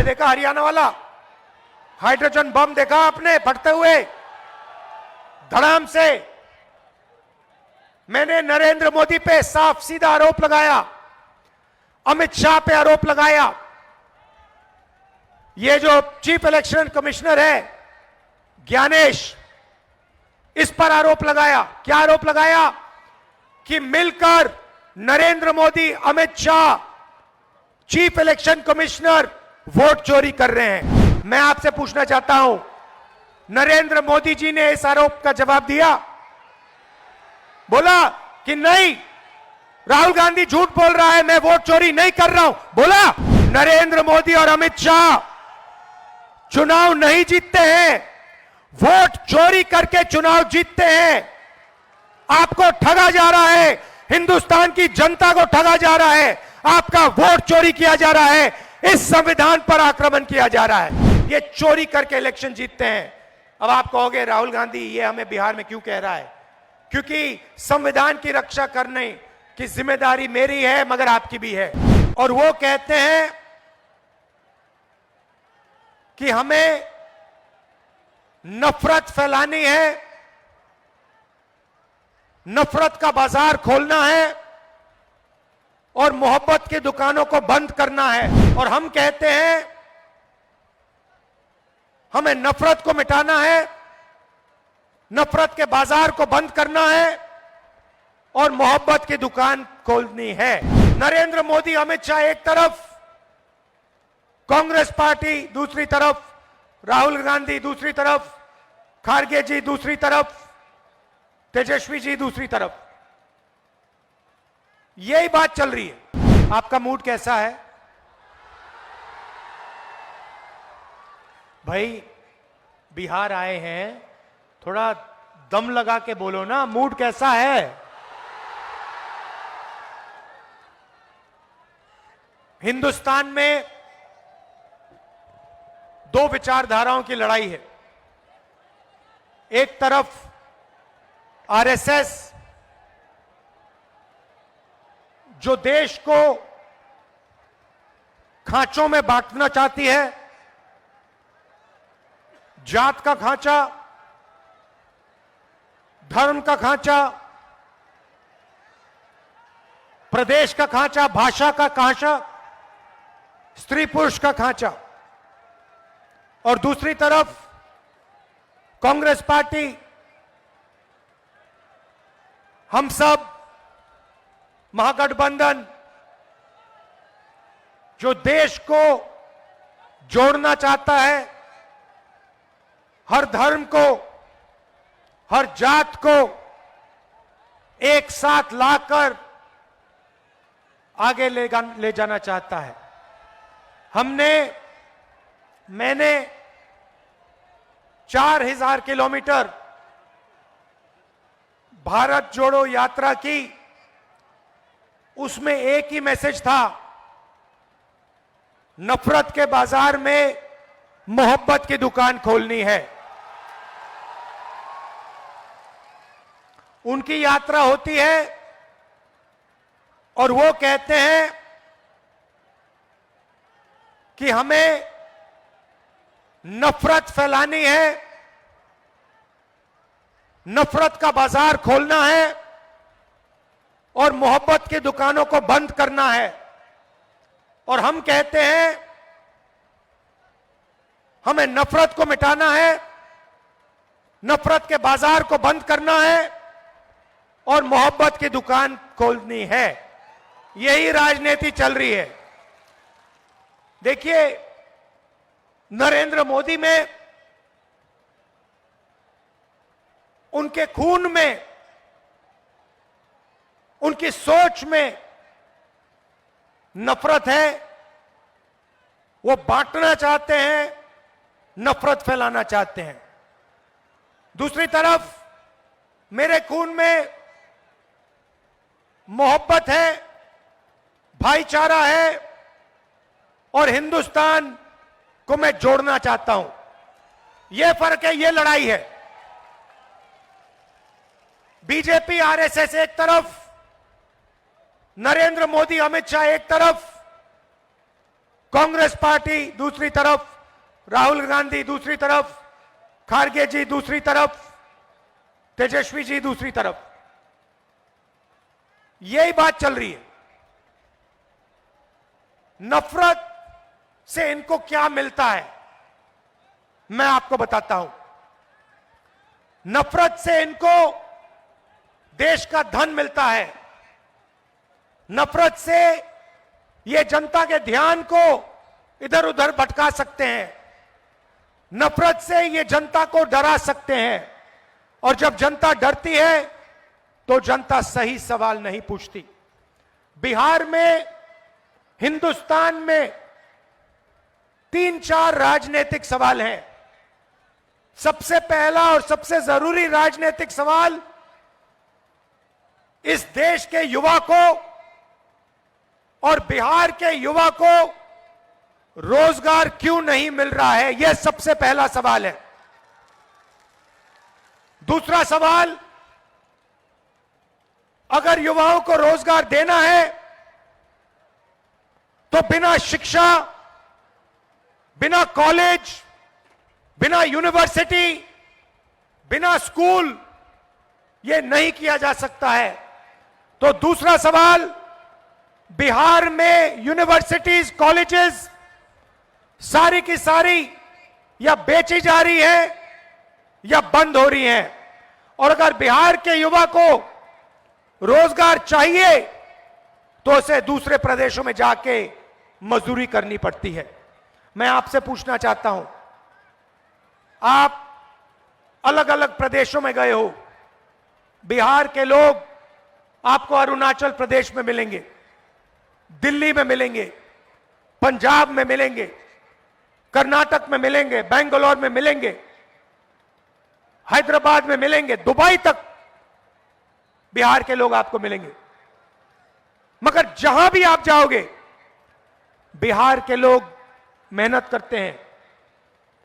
देखा हरियाणा वाला hydrogen bomb देखा आपने फटते हुए धड़ाम से? मैंने नरेंद्र मोदी पे साफ सीधा आरोप लगाया, अमित शाह पे आरोप लगाया, ये जो चीफ इलेक्शन कमिश्नर है ज्ञानेश, इस पर आरोप लगाया। क्या आरोप लगाया? कि मिलकर Narendra Modi, Amit Shah, chief election commissioner vote चोरी कर रहे हैं। मैं आपसे पूछना चाहता हूं, नरेंद्र मोदी जी ने इस आरोप का जवाब दिया? बोला कि नहीं, राहुल गांधी झूठ बोल रहा है, मैं वोट चोरी नहीं कर रहा हूं? बोला? नरेंद्र मोदी और अमित शाह चुनाव नहीं जीतते हैं, वोट चोरी करके चुनाव जीतते हैं। आपको ठगा जा रहा है, हिंदुस्तान की जनता को ठगा जा रहा है, आपका वोट चोरी किया जा रहा है, इस संविधान पर आक्रमण किया जा रहा है। ये चोरी करके इलेक्शन जीतते हैं। अब आप कहोगे राहुल गांधी ये हमें बिहार में क्यों कह रहा है? क्योंकि संविधान की रक्षा करने की जिम्मेदारी मेरी है मगर आपकी भी है। और वो कहते हैं कि हमें नफरत फैलानी है, नफरत का बाजार खोलना है और मोहब्बत की दुकानों को बंद करना है। और हम कहते हैं हमें नफरत को मिटाना है, नफरत के बाजार को बंद करना है और मोहब्बत की दुकान खोलनी है। नरेंद्र मोदी, अमित शाह एक तरफ, कांग्रेस पार्टी दूसरी तरफ, राहुल गांधी दूसरी तरफ, खारगे जी दूसरी तरफ, तेजस्वी जी दूसरी तरफ, यही बात चल रही है। आपका मूड कैसा है भाई? बिहार आए हैं, थोड़ा दम लगा के बोलो ना, मूड कैसा है? हिंदुस्तान में दो विचारधाराओं की लड़ाई है। एक तरफ आरएसएस जो देश को खांचों में बांटना चाहती है, जात का खांचा, धर्म का खांचा, प्रदेश का खांचा, भाषा का खांचा, स्त्री पुरुष का खांचा। और दूसरी तरफ कांग्रेस पार्टी, हम सब, महागठबंधन, जो देश को जोड़ना चाहता है, हर धर्म को, हर जात को एक साथ लाकर आगे ले जाना चाहता है। मैंने 4000 किलोमीटर भारत जोड़ो यात्रा की। उसमें एक ही मैसेज था, नफरत के बाजार में मोहब्बत की दुकान खोलनी है। उनकी यात्रा होती है और वो कहते हैं कि हमें नफरत फैलानी है, नफरत का बाजार खोलना है और मोहब्बत की दुकानों को बंद करना है। और हम कहते हैं हमें नफरत को मिटाना है, नफरत के बाजार को बंद करना है और मोहब्बत की दुकान खोलनी है। यही राजनीति चल रही है। देखिए, नरेंद्र मोदी में, उनके खून में, उनकी सोच में नफरत है। वो बांटना चाहते हैं, नफरत फैलाना चाहते हैं। दूसरी तरफ मेरे खून में मोहब्बत है, भाईचारा है और हिंदुस्तान को मैं जोड़ना चाहता हूं। यह फर्क है, यह लड़ाई है। बीजेपी, आरएसएस एक तरफ, नरेंद्र मोदी, अमित शाह एक तरफ, कांग्रेस पार्टी दूसरी तरफ, राहुल गांधी दूसरी तरफ, खारगे जी दूसरी तरफ, तेजस्वी जी दूसरी तरफ, यही बात चल रही है। नफरत से इनको क्या मिलता है, मैं आपको बताता हूं। नफरत से इनको देश का धन मिलता है। नफरत से ये जनता के ध्यान को इधर उधर भटका सकते हैं। नफरत से ये जनता को डरा सकते हैं, और जब जनता डरती है तो जनता सही सवाल नहीं पूछती। बिहार में, हिंदुस्तान में 3-4 राजनीतिक सवाल हैं। सबसे पहला और सबसे जरूरी राजनीतिक सवाल, इस देश के युवा को और बिहार के युवा को रोजगार क्यों नहीं मिल रहा है, यह सबसे पहला सवाल है। दूसरा सवाल, अगर युवाओं को रोजगार देना है तो बिना शिक्षा, बिना कॉलेज, बिना यूनिवर्सिटी, बिना स्कूल, यह नहीं किया जा सकता है। तो दूसरा सवाल, बिहार में यूनिवर्सिटीज, कॉलेजेस सारी की सारी या बेची जा रही है या बंद हो रही है। और अगर बिहार के युवा को रोजगार चाहिए तो उसे दूसरे प्रदेशों में जाके मजदूरी करनी पड़ती है। मैं आपसे पूछना चाहता हूं, आप अलग अलग प्रदेशों में गए हो, बिहार के लोग आपको अरुणाचल प्रदेश में मिलेंगे, दिल्ली में मिलेंगे, पंजाब में मिलेंगे, कर्नाटक में मिलेंगे, बेंगलोर में मिलेंगे, हैदराबाद में मिलेंगे, दुबई तक बिहार के लोग आपको मिलेंगे। मगर जहां भी आप जाओगे, बिहार के लोग मेहनत करते हैं,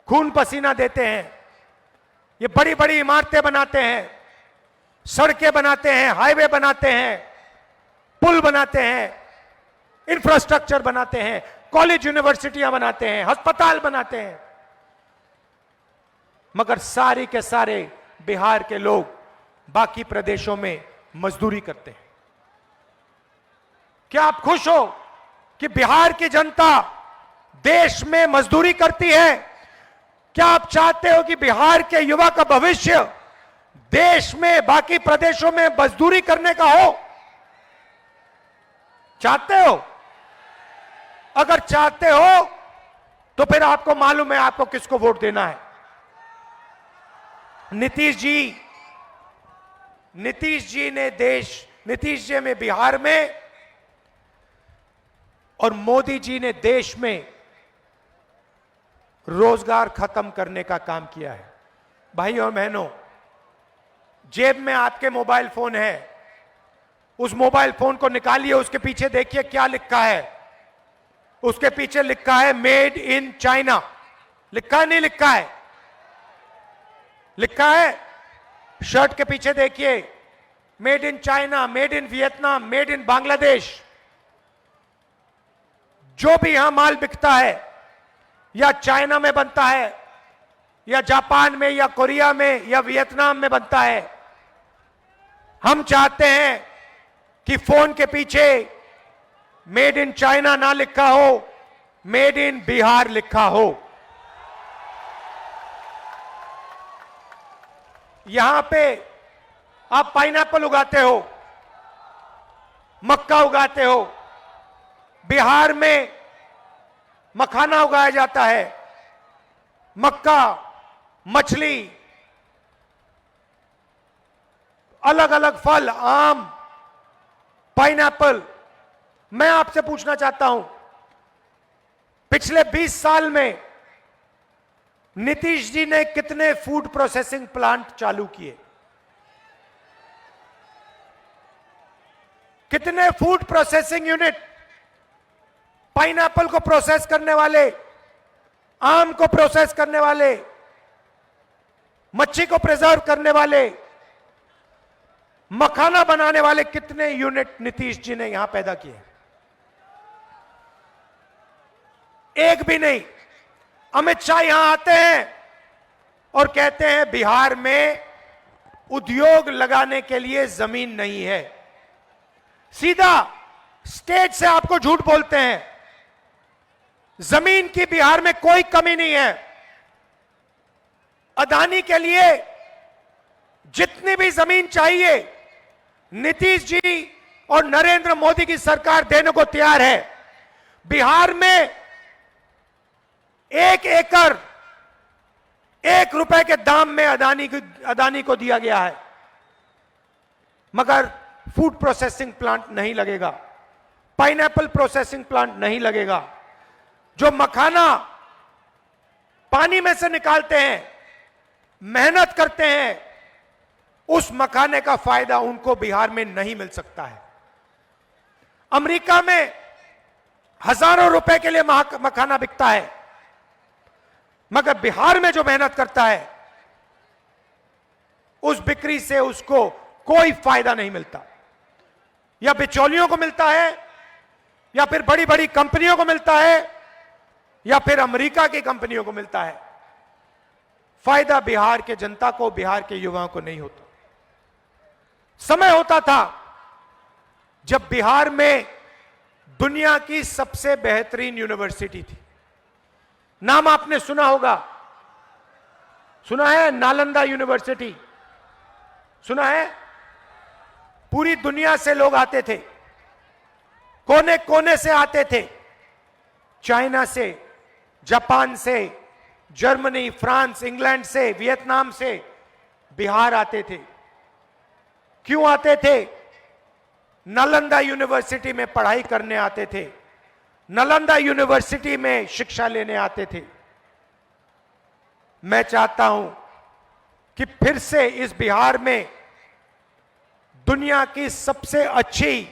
खून पसीना देते हैं, ये बड़ी बड़ी इमारतें बनाते हैं, सड़कें बनाते हैं, हाईवे बनाते हैं, पुल बनाते हैं, इंफ्रास्ट्रक्चर बनाते हैं, कॉलेज यूनिवर्सिटियां बनाते हैं, अस्पताल बनाते हैं। मगर सारे के सारे बिहार के लोग बाकी प्रदेशों में मजदूरी करते हैं। क्या आप खुश हो कि बिहार की जनता देश में मजदूरी करती है? क्या आप चाहते हो कि बिहार के युवा का भविष्य देश में, बाकी प्रदेशों में मजदूरी करने का हो? चाहते हो? अगर चाहते हो तो फिर आपको मालूम है आपको किसको वोट देना है। नीतीश जी ने नीतीश जी ने बिहार में और मोदी जी ने देश में रोजगार खत्म करने का काम किया है। भाई और बहनों, जेब में आपके मोबाइल फोन है, उस मोबाइल फोन को निकालिए, उसके पीछे देखिए क्या लिखा है। उसके पीछे लिखा है मेड इन चाइना। लिखा है, नहीं लिखा है? लिखा है। शर्ट के पीछे देखिए, made in China, made in Vietnam, made in Bangladesh. जो भी यहां माल बिकता है, या चाइना में बनता है, या जापान में, या कोरिया में, या वियतनाम में बनता है। हम चाहते हैं कि फोन के पीछे मेड इन चाइना ना लिखा हो, मेड इन बिहार लिखा हो। यहां पे आप पाइनएप्पल उगाते हो, मक्का उगाते हो, बिहार में मखाना उगाया जाता है, मक्का, मछली, अलग अलग फल, आम, पाइनएप्पल। मैं आपसे पूछना चाहता हूं, पिछले 20 साल में नीतीश जी ने कितने फूड प्रोसेसिंग प्लांट चालू किए? कितने फूड प्रोसेसिंग यूनिट? पाइनएप्पल को प्रोसेस करने वाले, आम को प्रोसेस करने वाले, मच्छी को प्रिजर्व करने वाले, मखाना बनाने वाले कितने यूनिट नीतीश जी ने यहां पैदा किए? एक भी नहीं। अमित शाह यहां आते हैं और कहते हैं बिहार में उद्योग लगाने के लिए जमीन नहीं है। सीधा स्टेज से आपको झूठ बोलते हैं। जमीन की बिहार में कोई कमी नहीं है। अदानी के लिए जितनी भी जमीन चाहिए नीतीश जी और नरेंद्र मोदी की सरकार देने को तैयार है। बिहार में 1 एकड़ 1 रुपए के दाम में अदानी को दिया गया है, मगर फूड प्रोसेसिंग प्लांट नहीं लगेगा, पाइनएप्पल प्रोसेसिंग प्लांट नहीं लगेगा। जो मखाना पानी में से निकालते हैं, मेहनत करते हैं, उस मखाने का फायदा उनको बिहार में नहीं मिल सकता है। अमेरिका में हजारों रुपए के लिए मखाना बिकता है, मगर बिहार में जो मेहनत करता है उस बिक्री से उसको कोई फायदा नहीं मिलता। या बिचौलियों को मिलता है, या फिर बड़ी बड़ी कंपनियों को मिलता है, या फिर अमेरिका की कंपनियों को मिलता है। फायदा बिहार के जनता को, बिहार के युवाओं को नहीं होता। समय होता था जब बिहार में दुनिया की सबसे बेहतरीन यूनिवर्सिटी थी। नाम आपने सुना होगा, सुना है? नालंदा यूनिवर्सिटी सुना है? पूरी दुनिया से लोग आते थे, कोने कोने से आते थे। चाइना से, जापान से, जर्मनी, फ्रांस, इंग्लैंड से, वियतनाम से बिहार आते थे। क्यों आते थे? नालंदा यूनिवर्सिटी में पढ़ाई करने आते थे, नालंदा यूनिवर्सिटी में शिक्षा लेने आते थे। मैं चाहता हूं कि फिर से इस बिहार में दुनिया की सबसे अच्छी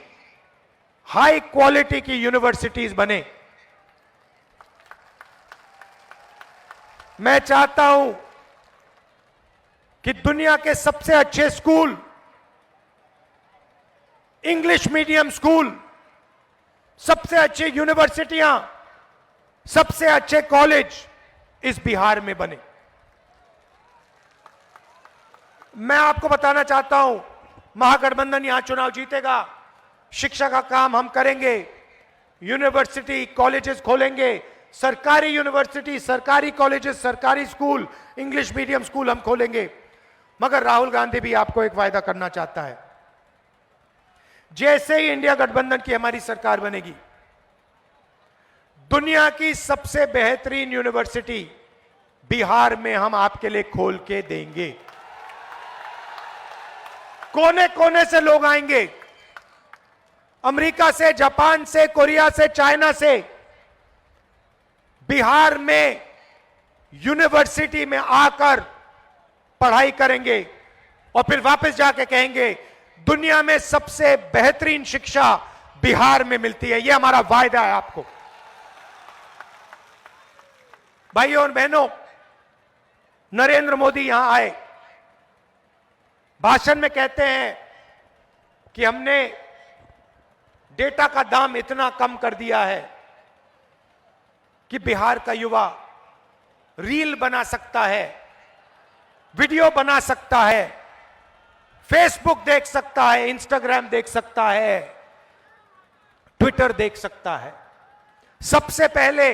हाई क्वालिटी की यूनिवर्सिटीज बने। मैं चाहता हूं कि दुनिया के सबसे अच्छे स्कूल, इंग्लिश मीडियम स्कूल, सबसे अच्छी यूनिवर्सिटियां, सबसे अच्छे कॉलेज इस बिहार में बने। मैं आपको बताना चाहता हूं, महागठबंधन यहां चुनाव जीतेगा, शिक्षा का काम हम करेंगे, यूनिवर्सिटी कॉलेजेस खोलेंगे, सरकारी यूनिवर्सिटी, सरकारी कॉलेजेस, सरकारी स्कूल, इंग्लिश मीडियम स्कूल हम खोलेंगे। मगर राहुल गांधी भी आपको एक वायदा करना चाहता है। जैसे ही इंडिया गठबंधन की हमारी सरकार बनेगी, दुनिया की सबसे बेहतरीन यूनिवर्सिटी बिहार में हम आपके लिए खोल के देंगे। कोने कोने से लोग आएंगे, अमेरिका से, जापान से, कोरिया से, चाइना से बिहार में यूनिवर्सिटी में आकर पढ़ाई करेंगे और फिर वापस जाके कहेंगे दुनिया में सबसे बेहतरीन शिक्षा बिहार में मिलती है। यह हमारा वायदा है आपको। भाइयों और बहनों, नरेंद्र मोदी यहां आए, भाषण में कहते हैं कि हमने डेटा का दाम इतना कम कर दिया है कि बिहार का युवा रील बना सकता है, वीडियो बना सकता है, फेसबुक देख सकता है, इंस्टाग्राम देख सकता है, ट्विटर देख सकता है। सबसे पहले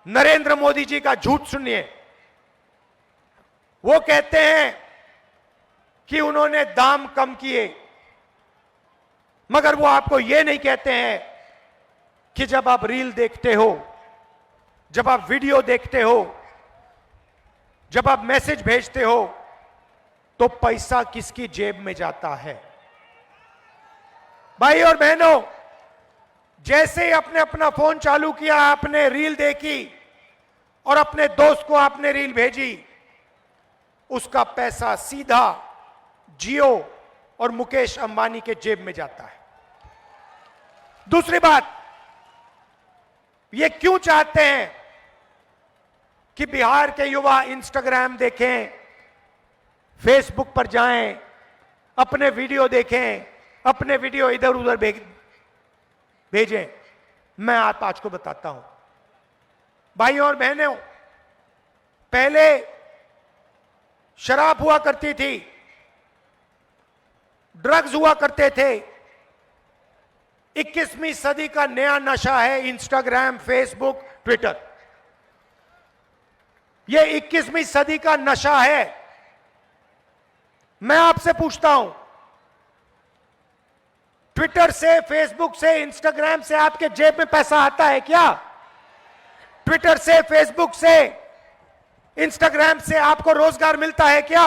नरेंद्र मोदी जी का झूठ सुनिए। वो कहते हैं कि उन्होंने दाम कम किए, मगर वो आपको यह नहीं कहते हैं कि जब आप रील देखते हो, जब आप वीडियो देखते हो, जब आप मैसेज भेजते हो, तो पैसा किसकी जेब में जाता है। भाई और बहनों, जैसे ही आपने अपना फोन चालू किया, आपने रील देखी और अपने दोस्त को आपने रील भेजी, उसका पैसा सीधा जियो और मुकेश अंबानी के जेब में जाता है। दूसरी बात, ये क्यों चाहते हैं कि बिहार के युवा इंस्टाग्राम देखें, फेसबुक पर जाएं, अपने वीडियो देखें, अपने वीडियो इधर उधर भेजें? मैं आप आज को बताता हूं। भाइयों और बहनों, पहले शराब हुआ करती थी, ड्रग्स हुआ करते थे। 21वीं सदी का नया नशा है इंस्टाग्राम, फेसबुक, ट्विटर। यह 21वीं सदी का नशा है। मैं आपसे पूछता हूं, ट्विटर से, फेसबुक से, इंस्टाग्राम से आपके जेब में पैसा आता है क्या? ट्विटर से, फेसबुक से, इंस्टाग्राम से आपको रोजगार मिलता है क्या?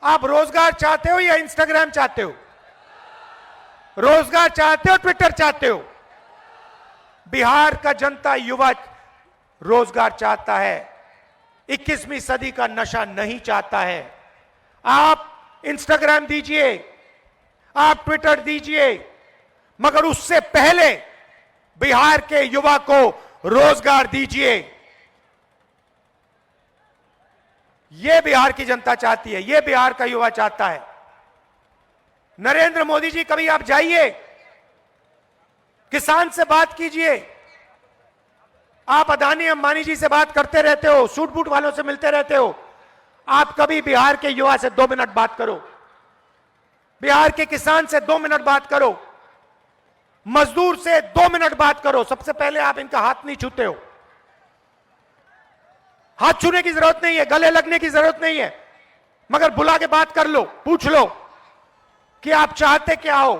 आप रोजगार चाहते हो या इंस्टाग्राम चाहते हो? रोजगार चाहते हो, ट्विटर चाहते हो? बिहार का जनता युवा रोजगार चाहता है, 21वीं सदी का नशा नहीं चाहता है। आप इंस्टाग्राम दीजिए, आप ट्विटर दीजिए, मगर उससे पहले बिहार के युवा को रोजगार दीजिए। यह बिहार की जनता चाहती है, यह बिहार का युवा चाहता है। नरेंद्र मोदी जी, कभी आप जाइए, किसान से बात कीजिए। आप अदानी अंबानी जी से बात करते रहते हो, सूट बूट वालों से मिलते रहते हो। आप कभी बिहार के युवा से 2 मिनट बात करो, बिहार के किसान से 2 मिनट बात करो, मजदूर से 2 मिनट बात करो। सबसे पहले आप इनका हाथ नहीं छूते हो। हाथ छूने की जरूरत नहीं है, गले लगने की जरूरत नहीं है, मगर बुला के बात कर लो, पूछ लो कि आप चाहते क्या हो।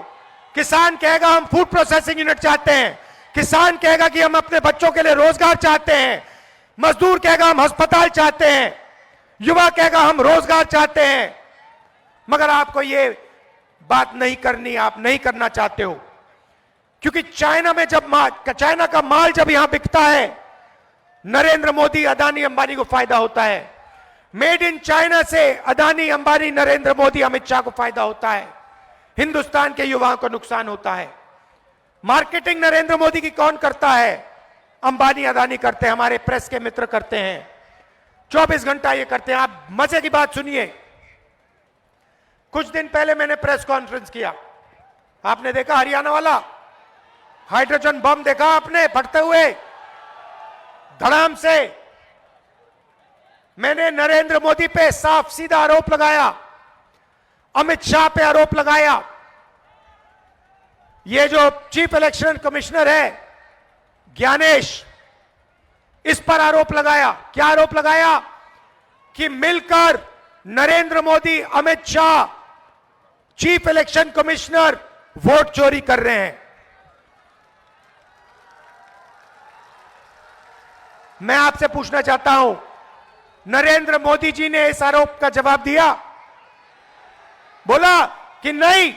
किसान कहेगा हम फूड प्रोसेसिंग यूनिट चाहते हैं, किसान कहेगा कि हम अपने बच्चों के लिए रोजगार चाहते हैं, मजदूर कहेगा हम अस्पताल चाहते हैं, युवा कहेगा हम रोजगार चाहते हैं। मगर आपको ये बात नहीं करनी, आप नहीं करना चाहते हो, क्योंकि चाइना में जब चाइना का माल जब यहां बिकता है, नरेंद्र मोदी, अदानी, अंबानी को फायदा होता है। मेड इन चाइना से अदानी, अंबानी, नरेंद्र मोदी, अमित शाह को फायदा होता है, हिंदुस्तान के युवाओं को नुकसान होता है। मार्केटिंग नरेंद्र मोदी की कौन करता है? अंबानी, अदानी करते हैं, हमारे प्रेस के मित्र करते हैं, 24 घंटा ये करते हैं। आप मजे की बात सुनिए, कुछ दिन पहले मैंने प्रेस कॉन्फ्रेंस किया, आपने देखा हरियाणा वाला हाइड्रोजन बम देखा आपने फटते हुए धड़ाम से? मैंने नरेंद्र मोदी पे साफ सीधा आरोप लगाया, अमित शाह पे आरोप लगाया, ये जो चीफ इलेक्शन कमिश्नर है ज्ञानेश, इस पर आरोप लगाया। क्या आरोप लगाया? कि मिलकर Narendra Modi, Amit Shah, chief election commissioner vote चोरी कर रहे हैं। मैं आपसे पूछना चाहता हूं, नरेंद्र मोदी जी ने इस आरोप का जवाब दिया? बोला कि नहीं,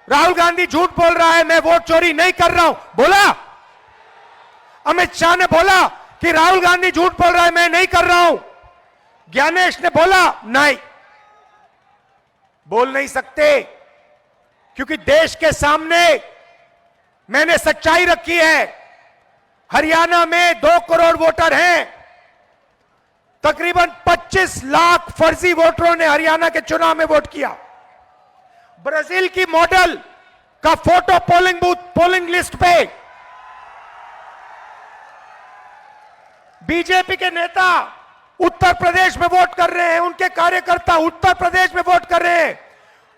राहुल गांधी झूठ बोल रहा है, मैं वोट चोरी नहीं कर रहा हूं, बोला? अमित शाह ने बोला कि राहुल गांधी झूठ बोल रहा है, मैं नहीं कर रहा हूं? ज्ञानेश ने बोला नहीं। बोल नहीं सकते, क्योंकि देश के सामने मैंने सच्चाई रखी है। हरियाणा में 2 करोड़ वोटर हैं, तकरीबन 25 लाख फर्जी वोटरों ने हरियाणा के चुनाव में वोट किया। ब्राजील की मॉडल का photo polling booth, polling list पे बीजेपी के नेता उत्तर प्रदेश में वोट कर रहे हैं, उनके कार्यकर्ता उत्तर प्रदेश में वोट कर रहे हैं,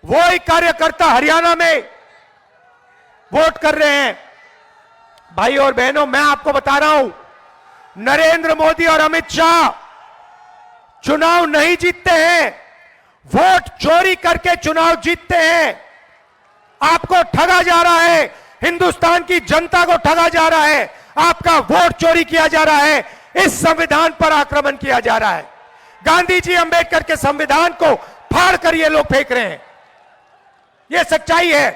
वही कार्यकर्ता हरियाणा में वोट कर रहे हैं। भाई और बहनों, मैं आपको बता रहा हूं, नरेंद्र मोदी और अमित शाह चुनाव नहीं जीतते हैं, वोट चोरी करके चुनाव जीतते हैं। आपको ठगा जा रहा है, हिंदुस्तान की जनता को ठगा जा रहा है, आपका वोट चोरी किया जा रहा है, इस संविधान पर आक्रमण किया जा रहा है। गांधी जी, अंबेडकर के संविधान को फाड़ कर ये लोग फेंक रहे हैं। ये सच्चाई है।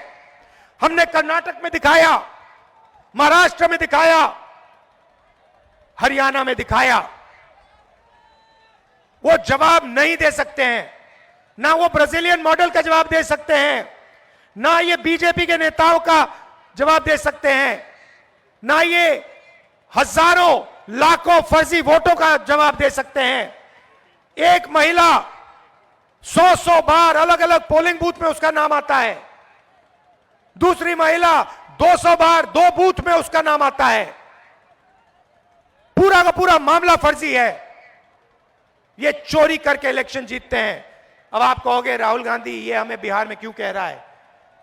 हमने कर्नाटक में दिखाया, महाराष्ट्र में दिखाया, हरियाणा में दिखाया। वो जवाब नहीं दे सकते हैं, ना वो ब्राजीलियन मॉडल का जवाब दे सकते हैं, ना ये बीजेपी के नेताओं का जवाब दे सकते हैं, ना ये हजारों लाखों फर्जी वोटों का जवाब दे सकते हैं। एक महिला 100 बार अलग अलग पोलिंग बूथ में उसका नाम आता है, दूसरी महिला 200 बार 2 बूथ में उसका नाम आता है। पूरा का पूरा मामला फर्जी है। ये चोरी करके इलेक्शन जीतते हैं। अब आप कहोगे राहुल गांधी ये हमें बिहार में क्यों कह रहा है?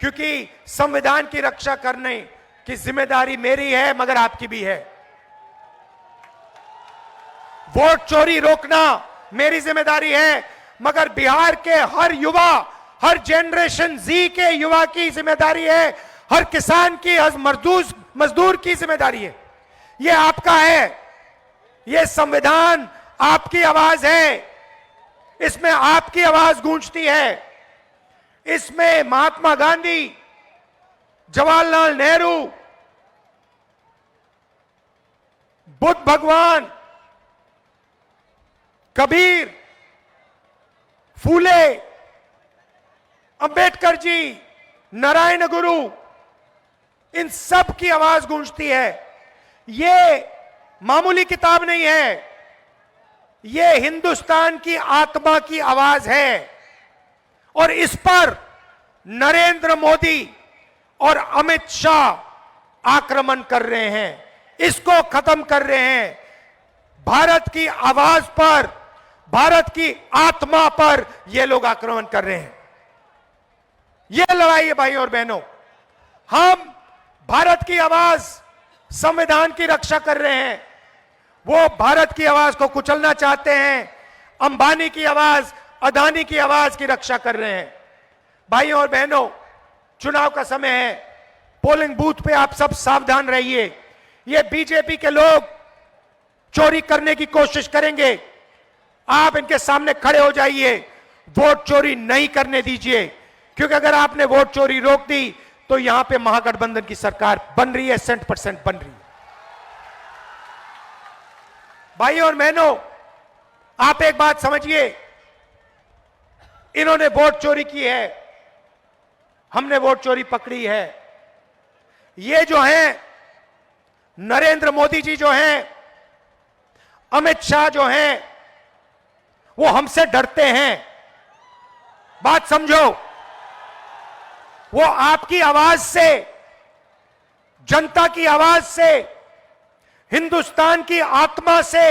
क्योंकि संविधान की रक्षा करने की जिम्मेदारी मेरी है, मगर आपकी भी है। वोट चोरी रोकना मेरी जिम्मेदारी है, मगर बिहार के हर युवा, हर जनरेशन जी के युवा की जिम्मेदारी है, हर किसान की, हर मजदूर की जिम्मेदारी है। ये आपका है। ये संविधान आपकी आवाज है, इसमें आपकी आवाज गूंजती है। इसमें महात्मा गांधी, जवाहरलाल नेहरू, बुद्ध भगवान, कबीर, फूले, अंबेडकर जी, नारायण गुरु, इन सब की आवाज गूंजती है। ये मामूली किताब नहीं है, ये हिंदुस्तान की आत्मा की आवाज है। और इस पर नरेंद्र मोदी और अमित शाह आक्रमण कर रहे हैं, इसको खत्म कर रहे हैं। भारत की आवाज पर, भारत की आत्मा पर ये लोग आक्रमण कर रहे हैं। ये लड़ाई है भाई और बहनों। हम भारत की आवाज, संविधान की रक्षा कर रहे हैं। वो भारत की आवाज को कुचलना चाहते हैं। अंबानी की आवाज, अदानी की आवाज की रक्षा कर रहे हैं। भाइयों और बहनों, चुनाव का समय है। पोलिंग बूथ पे आप सब सावधान रहिए। ये बीजेपी के लोग चोरी करने की कोशिश करेंगे। आप इनके सामने खड़े हो जाइए, वोट चोरी नहीं करने दीजिए। क्योंकि अगर आपने वोट चोरी रोक दी तो यहां पे महागठबंधन की सरकार बन रही है, 100% बन रही है। भाइयों और बहनों, आप एक बात समझिए, इन्होंने वोट चोरी की है, हमने वोट चोरी पकड़ी है। ये जो हैं नरेंद्र मोदी जी जो हैं, अमित शाह जो हैं, वो हमसे डरते हैं। बात समझो, वो आपकी आवाज से, जनता की आवाज से, हिंदुस्तान की आत्मा से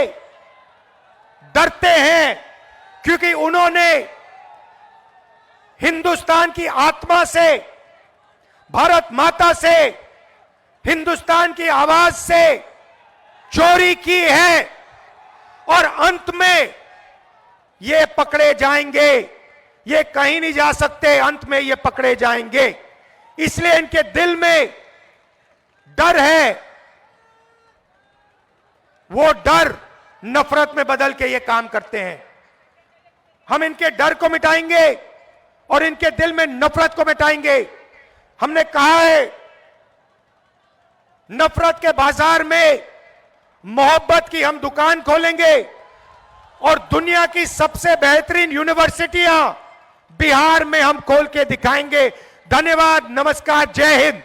डरते हैं। क्योंकि उन्होंने हिंदुस्तान की आत्मा से, भारत माता से, हिंदुस्तान की आवाज से चोरी की है और अंत में ये पकड़े जाएंगे। ये कहीं नहीं जा सकते, अंत में ये पकड़े जाएंगे। इसलिए इनके दिल में डर है। वो डर नफरत में बदल के ये काम करते हैं। हम इनके डर को मिटाएंगे और इनके दिल में नफरत को मिटाएंगे। हमने कहा है, नफरत के बाजार में मोहब्बत की हम दुकान खोलेंगे और दुनिया की सबसे बेहतरीन यूनिवर्सिटियां बिहार में हम खोल के दिखाएंगे। धन्यवाद, नमस्कार, जय हिंद।